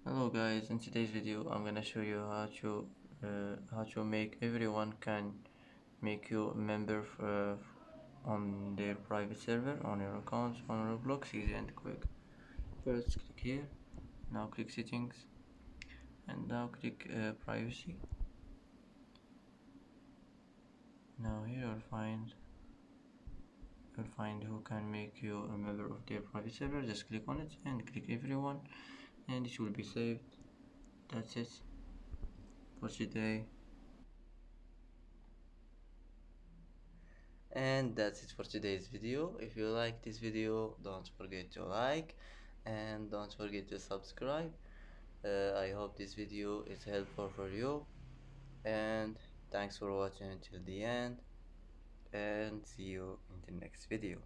Hello guys, in today's video I'm gonna show you how to make everyone can make you a member on their private server on your accounts on Roblox, easy and quick. First click here, now click settings, and now click privacy. Now here you'll find who can make you a member of their private server. Just click on it and click everyone, and it will be saved. That's it for today. And that's it for today's video. If you like this video, don't forget to like and don't forget to subscribe. I hope this video is helpful for you, and thanks for watching until the end, and see you in the next video.